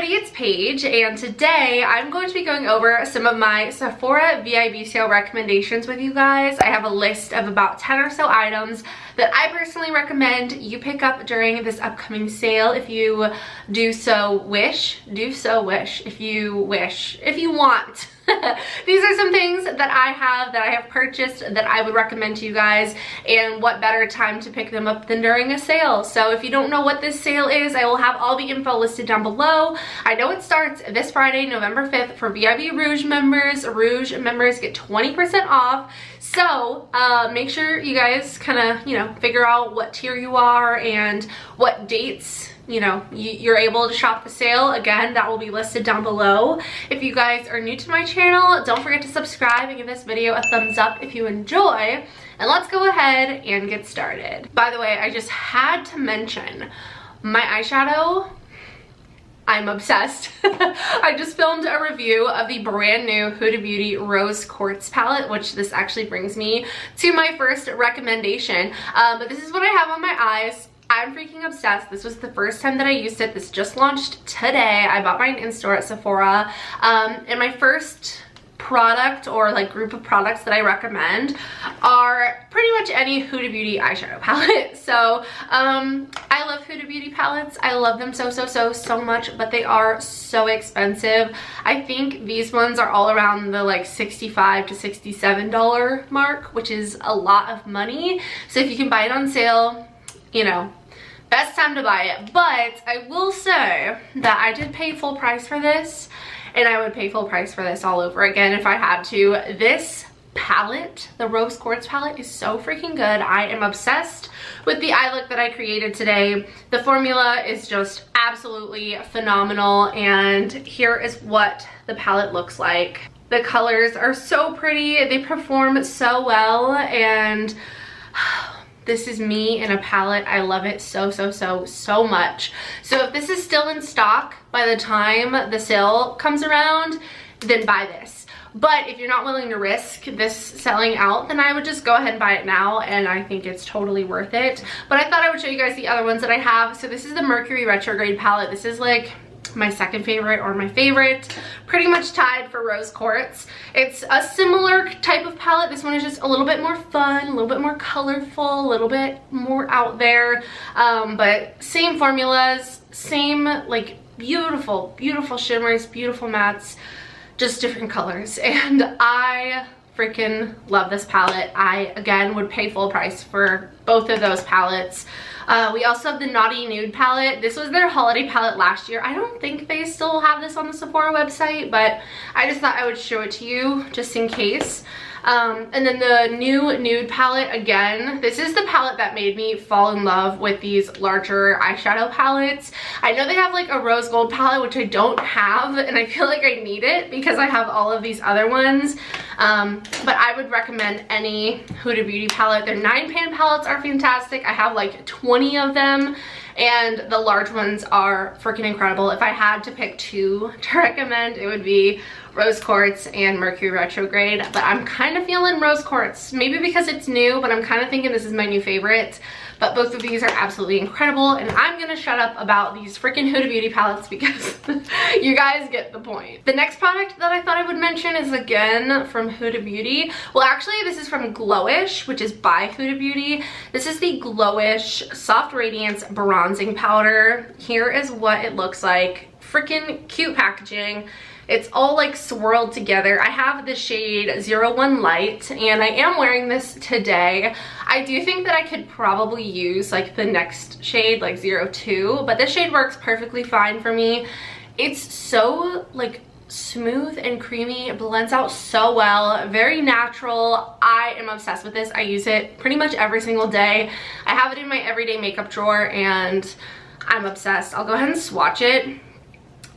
everybody, it's Paige, and today I'm going to be going over some of my Sephora VIB sale recommendations with you guys. I have a list of about 10 or so items that I personally recommend you pick up during this upcoming sale if you do so wish. If you want. These are some things that I have purchased that I would recommend to you guys, and what better time to pick them up than during a sale. So if you don't know what this sale is, I will have all the info listed down below. I know it starts this Friday, November 5th for VIB Rouge members. Rouge members get 20% off. So make sure you guys kind of, figure out what tier you are and what dates you're able to shop the sale. Again, that will be listed down below. If you guys are new to my channel, don't forget to subscribe and give this video a thumbs up if you enjoy. And let's go ahead and get started. By the way, I just had to mention my eyeshadow. I'm obsessed. I just filmed a review of the brand new Huda Beauty Rose Quartz palette, which this actually brings me to my first recommendation. But this is what I have on my eyes. I'm freaking obsessed. This was the first time that I used it. This just launched today. I bought mine in store at Sephora. And my first product or group of products that I recommend are pretty much any Huda Beauty eyeshadow palette. So I love Huda Beauty palettes. I love them so much, but they are so expensive. I think these ones are all around the $65 to $67 mark, which is a lot of money. So if you can buy it on sale, best time to buy it. But I will say that I did pay full price for this, and I would pay full price for this all over again if I had to. This palette, the Rose Quartz palette, is so freaking good. I am obsessed with the eye look that I created today. The formula is just absolutely phenomenal, and here is what the palette looks like. The colors are so pretty. They perform so well, and this is me in a palette. I love it so much. So if this is still in stock by the time the sale comes around, then buy this. But if you're not willing to risk this selling out, then I would just go ahead and buy it now, and I think it's totally worth it. But I thought I would show you guys the other ones that I have. So this is the Mercury Retrograde palette. This is my second favorite or my favorite, pretty much tied for Rose Quartz. It's a similar type of palette. This one is just a little bit more fun, a little bit more colorful, a little bit more out there, but same formulas, same beautiful shimmers, beautiful mattes, just different colors. And I freaking love this palette. I again would pay full price for both of those palettes. We also have the Naughty Nude palette. This was their holiday palette last year. I don't think they still have this on the Sephora website, but I just thought I would show it to you just in case. And then the new nude palette, again, this is the palette that made me fall in love with these larger eyeshadow palettes. I know they have a rose gold palette, which I don't have, and I feel like I need it because I have all of these other ones. But I would recommend any Huda Beauty palette. Their 9-pan palettes are fantastic. I have 20 of them, and the large ones are freaking incredible. If I had to pick two to recommend, it would be Rose Quartz and Mercury Retrograde, but I'm kind of feeling Rose Quartz, maybe because it's new, but I'm kind of thinking this is my new favorite. But both of these are absolutely incredible, and I'm gonna shut up about these freaking Huda Beauty palettes because you guys get the point. The next product that I thought I would mention is again from Huda Beauty. Well, actually this is from Glowish, which is by Huda Beauty. This is the Glowish Soft Radiance Bronzing Powder. Here is what it looks like. Freaking cute packaging. It's all swirled together. I have the shade 01 Light, and I am wearing this today. I do think that I could probably use the next shade, 02, but this shade works perfectly fine for me. It's so smooth and creamy. It blends out so well, very natural. I am obsessed with this. I use it pretty much every single day. I have it in my everyday makeup drawer, and I'm obsessed. I'll go ahead and swatch it.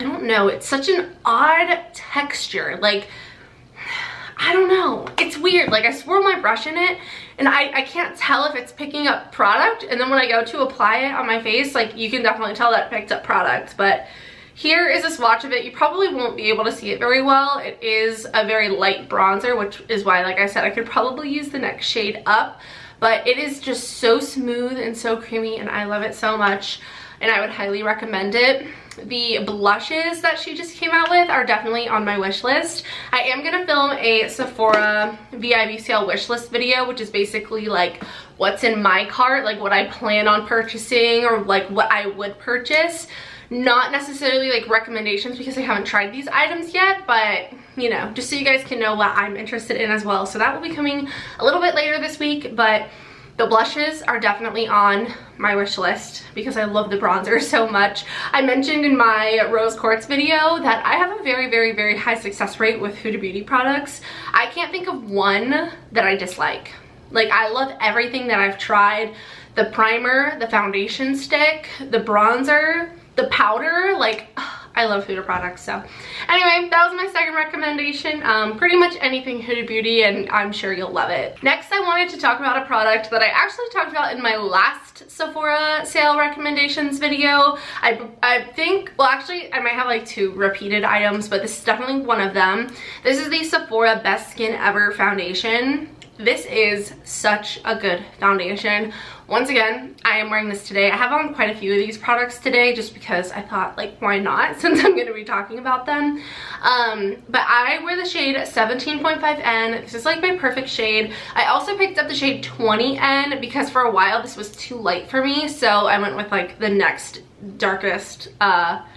I don't know, it's such an odd texture. I don't know, it's weird. I swirl my brush in it, and I can't tell if it's picking up product, and then when I go to apply it on my face, you can definitely tell that it picked up product. But here is a swatch of it. You probably won't be able to see it very well. It is a very light bronzer, which is why, like I said, I could probably use the next shade up, but it is just so smooth and so creamy, and I love it so much. and I would highly recommend it. The blushes that she just came out with are definitely on my wish list. I am gonna film a Sephora VIB sale wish list video, which is basically like what's in my cart, like what I plan on purchasing or like what I would purchase. Not necessarily like recommendations because I haven't tried these items yet, but you know, just so you guys can know what I'm interested in as well. So that will be coming a little bit later this week, but the blushes are definitely on my wish list because I love the bronzer so much. I mentioned in my rose quartz video that I have a very high success rate with Huda Beauty products. I can't think of one that I dislike. Like, I love everything that I've tried. The primer, the foundation stick, the bronzer, the powder, like, I love Huda products. So anyway, that was my second recommendation. Pretty much anything Huda Beauty, and I'm sure you'll love it. Next, I wanted to talk about a product that I actually talked about in my last Sephora sale recommendations video. I think, well, actually I might have like 2 repeated items, but this is definitely one of them. This is the Sephora Best Skin Ever foundation. This is such a good foundation. Once again, I am wearing this today. I have on quite a few of these products today just because I thought, like, why not, since I'm going to be talking about them. But I wear the shade 17.5N. This is like my perfect shade. I also picked up the shade 20N because for a while this was too light for me, so I went with like the next darkest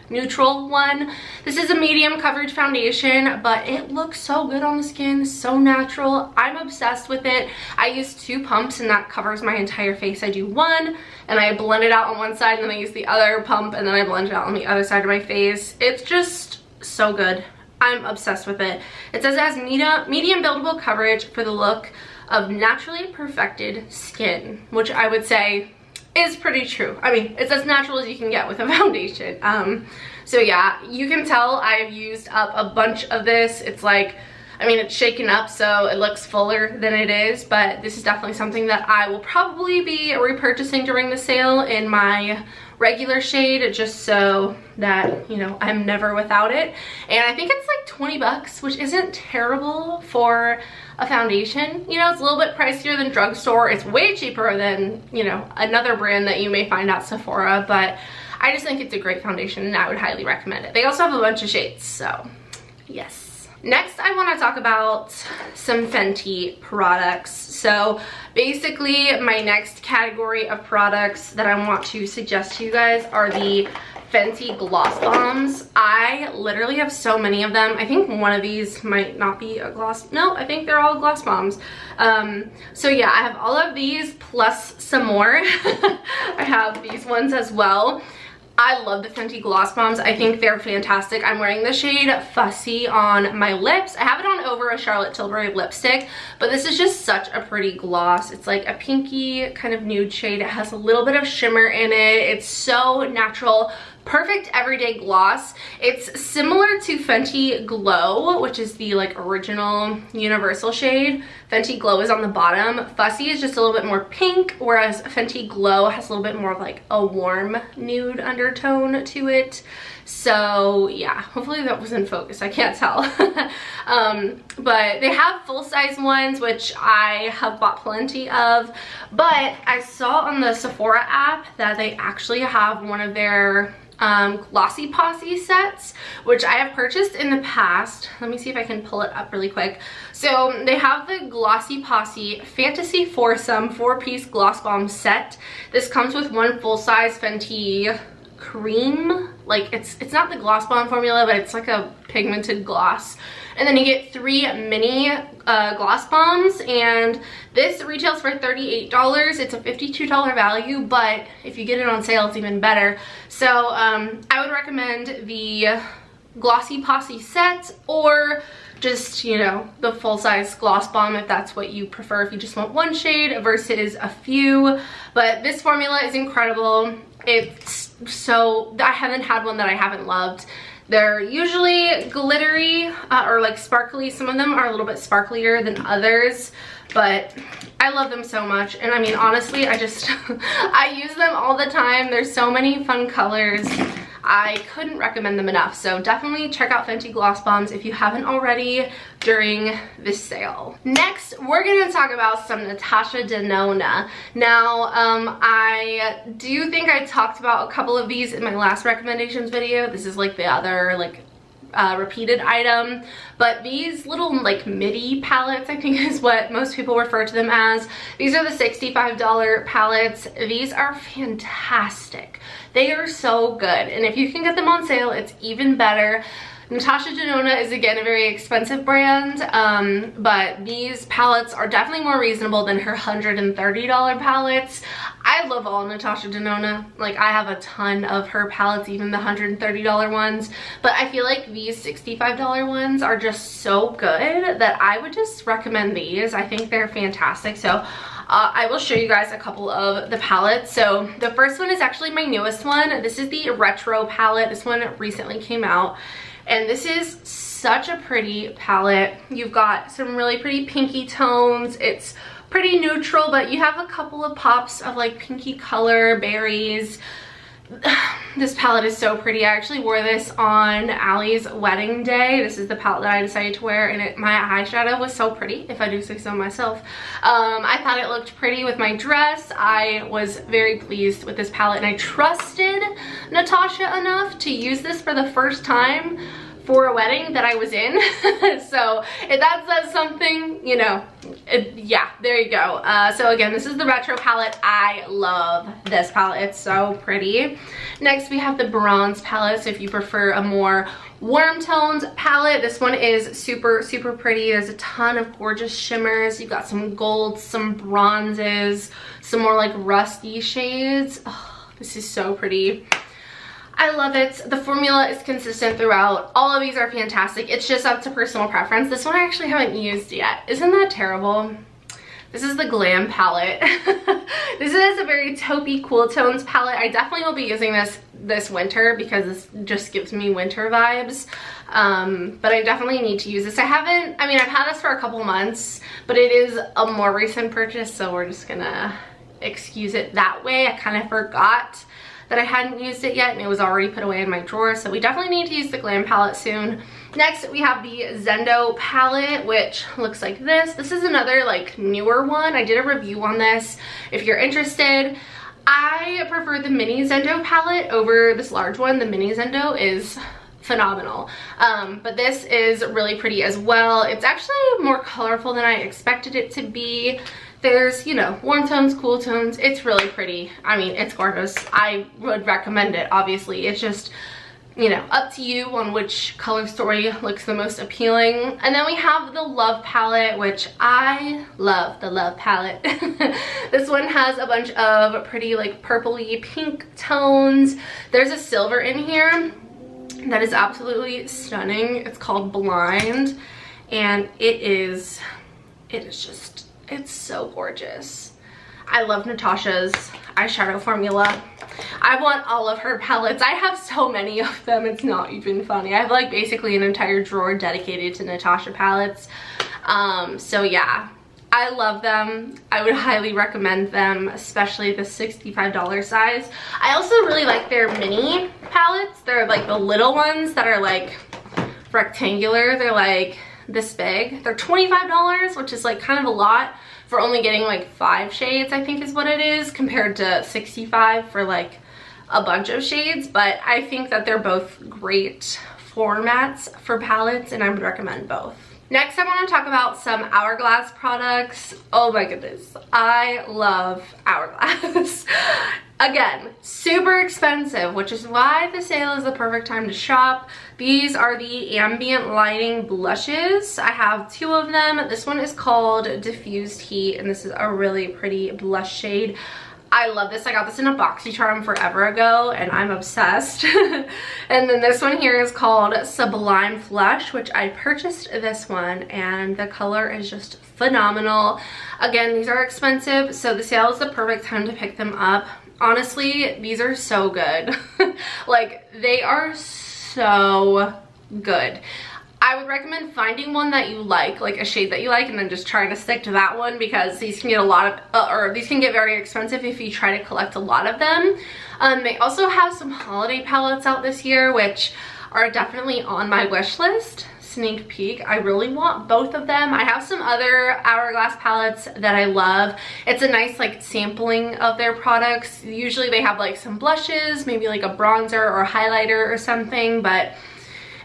neutral one. This is a medium coverage foundation, but it looks so good on the skin, so natural. I'm obsessed with it. I use 2 pumps and that covers my entire face. I do one and I blend it out on one side, and then I use the other pump and then I blend it out on the other side of my face. It's just so good. I'm obsessed with it. It says it has medium buildable coverage for the look of naturally perfected skin, which I would say is pretty true. I mean, it's as natural as you can get with a foundation. So yeah, you can tell I've used up a bunch of this. It's like, I mean, it's shaken up so it looks fuller than it is, but this is definitely something that I will probably be repurchasing during the sale in my regular shade, just so that, you know, I'm never without it. And I think it's like 20 bucks, which isn't terrible for a foundation. You know, it's a little bit pricier than drugstore. It's way cheaper than, you know, another brand that you may find at Sephora, but I just think it's a great foundation and I would highly recommend it. They also have a bunch of shades, so yes. Next, I want to talk about some Fenty products. So basically, my next category of products that I want to suggest to you guys are the Fenty Gloss Bombs. I literally have so many of them. I think one of these might not be a gloss. No, I think they're all gloss bombs. So yeah, I have all of these plus some more. I have these ones as well. I love the Fenty Gloss Bombs. I think they're fantastic. I'm wearing the shade Fussy on my lips. I have it on over a Charlotte Tilbury lipstick, but this is just such a pretty gloss. It's like a pinky kind of nude shade. It has a little bit of shimmer in it. It's so natural. Perfect everyday gloss. It's similar to Fenty Glow, which is the like original universal shade. Fenty Glow is on the bottom. Fussy is just a little bit more pink, whereas Fenty Glow has a little bit more of like a warm nude undertone to it. So yeah, hopefully that was in focus. I can't tell. But they have full-size ones, which I have bought plenty of. But I saw on the Sephora app that they actually have one of their Glossy Posse sets, which I have purchased in the past. Let me see if I can pull it up really quick. So they have the Glossy Posse Fantasy Foursome 4-piece Gloss Bomb set. This comes with one full-size Fenty cream. Like, it's not the Gloss Bomb formula, but it's like a pigmented gloss. And then you get 3 mini gloss bombs, and this retails for $38. It's a $52 value, but if you get it on sale, it's even better. So I would recommend the Glossy Posse set, or just, you know, the full-size gloss bomb if that's what you prefer, if you just want one shade versus a few. But this formula is incredible. It's so, I haven't had one that I haven't loved. They're usually glittery or like sparkly. Some of them are a little bit sparklier than others, but I love them so much. And I mean, honestly, I use them all the time. There's so many fun colors. I couldn't recommend them enough. So definitely check out Fenty Gloss Bombs if you haven't already during this sale. Next, we're gonna talk about some Natasha Denona. Now, I do think I talked about a couple of these in my last recommendations video. This is like the other like repeated item, but these little like midi palettes, I think is what most people refer to them as. These are the $65 palettes. These are fantastic. They are so good, and if you can get them on sale, it's even better. Natasha Denona is again a very expensive brand, but these palettes are definitely more reasonable than her $130 palettes. I love all Natasha Denona. Like, I have a ton of her palettes, even the $130 ones, but I feel like these $65 ones are just so good that I would just recommend these. I think they're fantastic. So I will show you guys a couple of the palettes. So the first one is actually my newest one. This is the Retro palette. This one recently came out, and this is such a pretty palette. You've got some really pretty pinky tones. It's pretty neutral, but you have a couple of pops of like pinky color, berries. This palette is so pretty. I actually wore this on Allie's wedding day. This is the palette that I decided to wear, and my eyeshadow was so pretty, if I do say so myself. I thought it looked pretty with my dress. I was very pleased with this palette, and I trusted Natasha enough to use this for the first time for a wedding that I was in. So if that says something, you know, yeah, there you go. So again, this is the Retro palette. I love this palette. It's so pretty. Next, we have the Bronze palette. So if you prefer a more warm tones palette, this one is super, super pretty. There's a ton of gorgeous shimmers. You've got some golds, some bronzes, some more like rusty shades. Oh, this is so pretty. I love it. The formula is consistent throughout. All of these are fantastic. It's just up to personal preference. This one I actually haven't used yet. Isn't that terrible? This is the Glam palette. This is a very taupey cool tones palette. I definitely will be using this winter because this just gives me winter vibes. But I definitely need to use this. I've had this for a couple months, but it is a more recent purchase, so we're just gonna excuse it that way. I kind of forgot that I hadn't used it yet, and it was already put away in my drawer, so we definitely need to use the Glam palette soon. Next, we have the Zendo palette, which looks like this. This is another like newer one. I did a review on this if you're interested. I prefer the mini Zendo palette over this large one. The mini Zendo is phenomenal, but this is really pretty as well. It's actually more colorful than I expected it to be. There's, you know, warm tones, cool tones. It's really pretty. I mean, it's gorgeous. I would recommend it, obviously. It's just, you know, up to you on which color story looks the most appealing. And then we have the Love palette, which I love the Love palette. This one has a bunch of pretty like purpley pink tones. There's a silver in here that is absolutely stunning. It's called Blind, and it's so gorgeous. I love Natasha's eyeshadow formula. I want all of her palettes. I have so many of them, it's not even funny. I have like basically an entire drawer dedicated to Natasha palettes. So yeah, I love them. I would highly recommend them, especially the $65 size. I also really like their mini palettes. They're like the little ones that are like rectangular. They're like this big. They're $25, which is like kind of a lot for only getting like 5 shades, I think is what it is, compared to $65 for like a bunch of shades. But I think that they're both great formats for palettes, and I would recommend both. Next, I want to talk about some Hourglass products. Oh my goodness, I love Hourglass. Again, super expensive, which is why the sale is the perfect time to shop. These are the ambient lighting blushes. I have 2 of them. This one is called Diffused Heat, and this is a really pretty blush shade. I love this. I got this in a BoxyCharm forever ago, and I'm obsessed. And then this one here is called Sublime Flush, which I purchased this one, and the color is just phenomenal. Again, these are expensive, so the sale is the perfect time to pick them up. Honestly, these are so good. Like, they are so good. I would recommend finding one that you like a shade that you like, and then just trying to stick to that one, because these can get a lot of, these can get very expensive if you try to collect a lot of them. They also have some holiday palettes out this year, which are definitely on my wish list. Sneak peek, I really want both of them. I have some other Hourglass palettes that I love. It's a nice like sampling of their products. Usually they have like some blushes, maybe like a bronzer or highlighter or something, but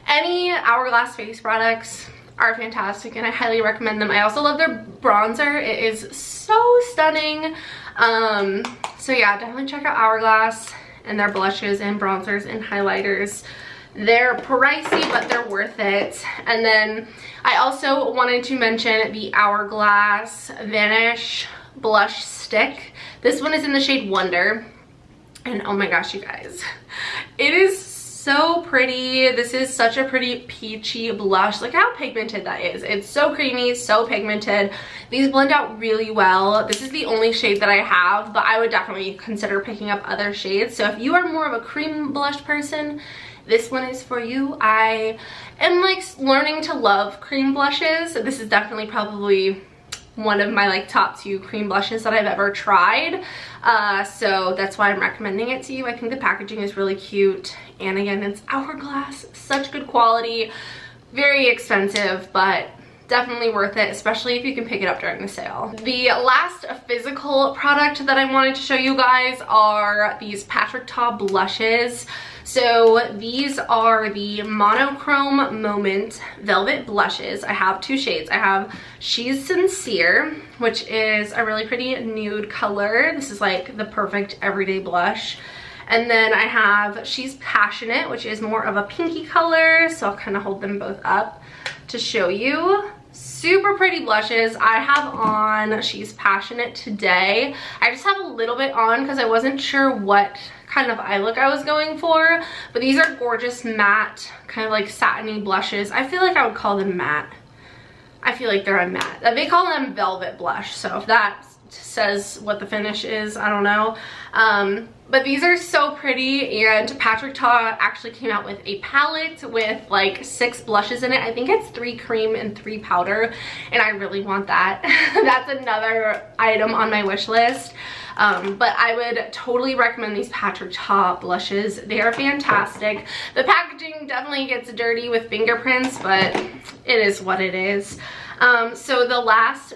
any Hourglass face products are fantastic and I highly recommend them. I also love their bronzer. It is so stunning. So yeah, definitely check out Hourglass and their blushes and bronzers and highlighters. They're pricey, but they're worth it. And then I also wanted to mention the Hourglass Vanish Blush Stick. This one is in the shade Wonder. And oh my gosh, you guys, it is so pretty. This is such a pretty peachy blush. Look how pigmented that is. It's so creamy, so pigmented. These blend out really well. This is the only shade that I have, but I would definitely consider picking up other shades. So if you are more of a cream blush person, this one is for you. I am like learning to love cream blushes. So this is definitely probably one of my like top 2 cream blushes that I've ever tried. So that's why I'm recommending it to you. I think the packaging is really cute. And again, it's Hourglass, such good quality, very expensive, but definitely worth it, especially if you can pick it up during the sale. The last physical product that I wanted to show you guys are these Patrick Ta blushes. So these are the Monochrome Moment Velvet Blushes. I have 2 shades. I have She's Sincere, which is a really pretty nude color. This is like the perfect everyday blush. And then I have She's Passionate, which is more of a pinky color. So I'll kind of hold them both up to show you. Super pretty blushes. I have on She's Passionate today. I just have a little bit on because I wasn't sure what kind of eye look I was going for, but these are gorgeous matte, kind of like satiny blushes. I feel like I would call them matte. I feel like they're a matte. They call them velvet blush, so if that says what the finish is, I don't know. But these are so pretty, and Patrick Ta actually came out with a palette with like 6 blushes in it. I think it's 3 cream and 3 powder, and I really want that. That's another item on my wish list. But I would totally recommend these Patrick Ta blushes. They are fantastic. The packaging definitely gets dirty with fingerprints, but it is what it is. So the last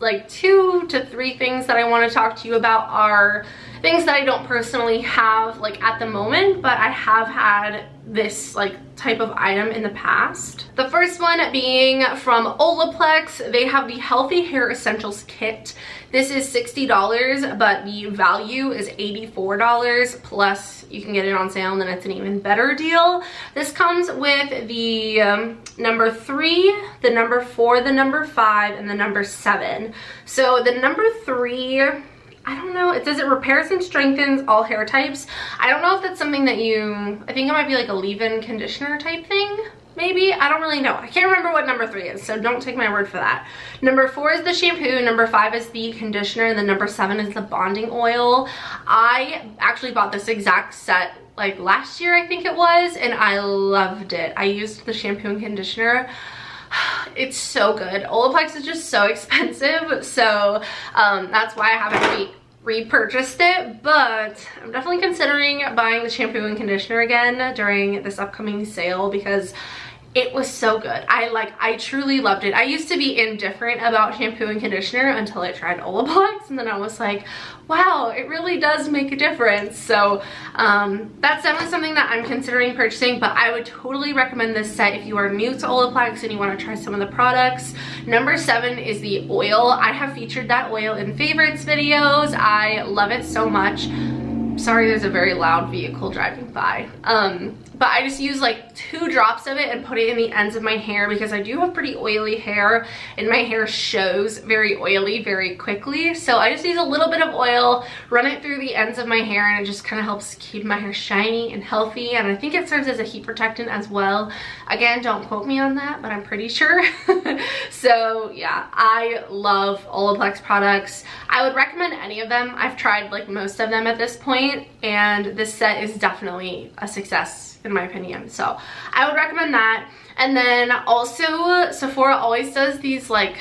like 2 to 3 things that I want to talk to you about are things that I don't personally have like at the moment, but I have had this like type of item in the past. The first one being from Olaplex. They have the Healthy Hair Essentials Kit. This is $60, but the value is $84, plus you can get it on sale and then it's an even better deal. This comes with the number 3, the number 4, the number 5, and the number 7. So the number 3, I don't know, it says it repairs and strengthens all hair types. I don't know if that's something that I think it might be like a leave-in conditioner type thing, maybe. I don't really know. I can't remember what number 3 is, so don't take my word for that. Number 4 is the shampoo, number 5 is the conditioner, and then number 7 is the bonding oil. I actually bought this exact set like last year, I think it was, and I loved it. I used the shampoo and conditioner. It's so good. Olaplex is just so expensive, so that's why I haven't repurchased it, but I'm definitely considering buying the shampoo and conditioner again during this upcoming sale because it was so good. I truly loved it. I used to be indifferent about shampoo and conditioner until I tried Olaplex, and then I was like, wow, it really does make a difference. So that's definitely something that I'm considering purchasing, but I would totally recommend this set if you are new to Olaplex and you want to try some of the products. Number 7 is the oil. I have featured that oil in favorites videos. I love it so much. Sorry, there's a very loud vehicle driving by. But I just use like 2 drops of it and put it in the ends of my hair because I do have pretty oily hair and my hair shows very oily very quickly. So I just use a little bit of oil, run it through the ends of my hair, and it just kind of helps keep my hair shiny and healthy. And I think it serves as a heat protectant as well. Again, don't quote me on that, but I'm pretty sure. So yeah, I love Olaplex products. I would recommend any of them. I've tried like most of them at this point, and this set is definitely a success in my opinion. So I would recommend that. And then also Sephora always does these like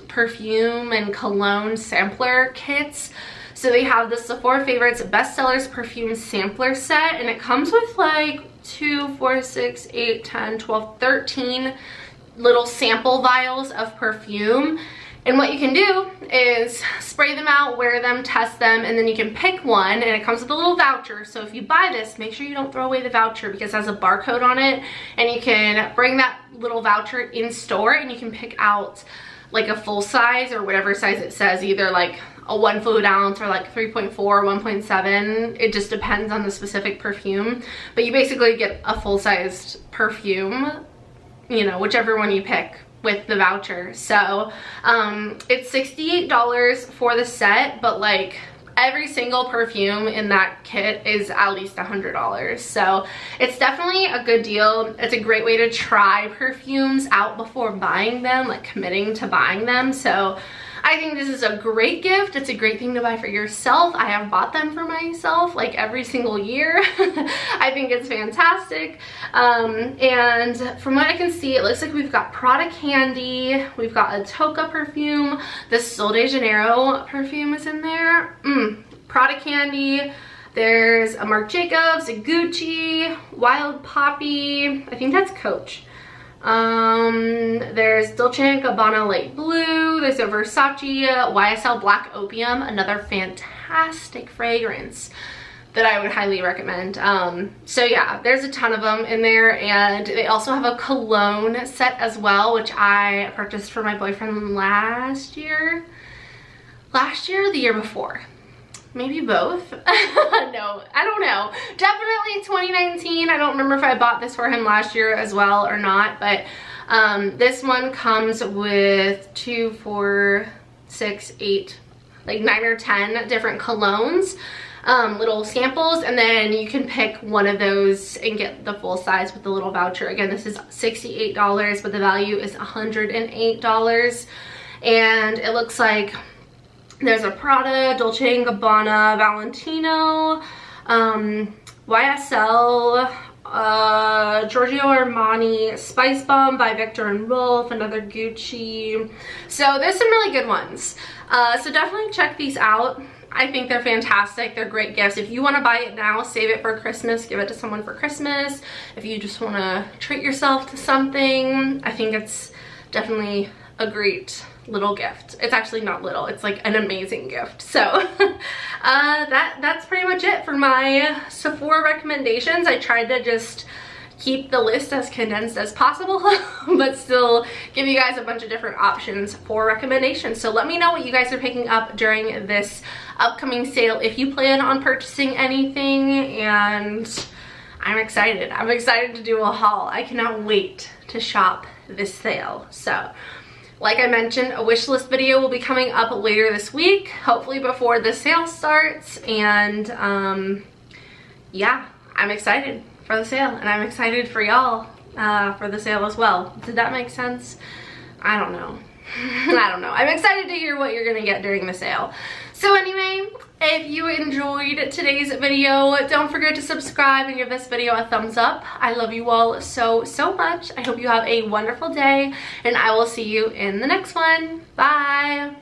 perfume and cologne sampler kits. So they have the Sephora Favorites Bestsellers Perfume Sampler Set, and it comes with like 2, 4, 6, 8, 10, 12, 13 little sample vials of perfume. And what you can do is spray them out, wear them, test them, and then you can pick one, and it comes with a little voucher. So if you buy this, make sure you don't throw away the voucher because it has a barcode on it, and you can bring that little voucher in store and you can pick out like a full size or whatever size it says, either like a 1 fluid ounce or like 3.4, 1.7. It just depends on the specific perfume, but you basically get a full-sized perfume, you know, whichever one you pick with the voucher. So it's $68 for the set, but like every single perfume in that kit is at least $100. So it's definitely a good deal. It's a great way to try perfumes out before buying them, like committing to buying them. So I think this is a great gift. It's a great thing to buy for yourself. I have bought them for myself like every single year. I think it's fantastic. And from what I can see, it looks like we've got Prada Candy, we've got a Toca perfume, the Sol de Janeiro perfume is in there, Prada Candy, there's a Marc Jacobs, a Gucci, Wild Poppy, I think that's Coach. There's Dolce & Gabbana Light Blue, there's a Versace YSL Black Opium, another fantastic fragrance that I would highly recommend. So yeah, there's a ton of them in there, and they also have a cologne set as well, which I purchased for my boyfriend last year or the year before. Maybe both. No, I don't know. Definitely 2019. I don't remember if I bought this for him last year as well or not, but this one comes with 2, 4, 6, 8, like 9 or 10 different colognes, little samples, and then you can pick one of those and get the full size with the little voucher. Again, this is $68, but the value is $108, and it looks like there's a Prada, Dolce & Gabbana, Valentino, YSL, Giorgio Armani, Spice Bomb by Victor and Rolf, another Gucci. So there's some really good ones. So definitely check these out. I think they're fantastic. They're great gifts. If you want to buy it now, save it for Christmas, give it to someone for Christmas. If you just want to treat yourself to something, I think it's definitely a great little gift. It's actually not little, it's like an amazing gift. So that's pretty much it for my Sephora recommendations. I tried to just keep the list as condensed as possible but still give you guys a bunch of different options for recommendations. So let me know what you guys are picking up during this upcoming sale if you plan on purchasing anything, and I'm excited to do a haul. I cannot wait to shop this sale. So like I mentioned, a wish list video will be coming up later this week, hopefully before the sale starts. And yeah, I'm excited for the sale, and I'm excited for y'all for the sale as well. Did that make sense? I don't know. I don't know. I'm excited to hear what you're gonna get during the sale. So anyway, if you enjoyed today's video, don't forget to subscribe and give this video a thumbs up. I love you all so much. I hope you have a wonderful day, and I will see you in the next one. Bye.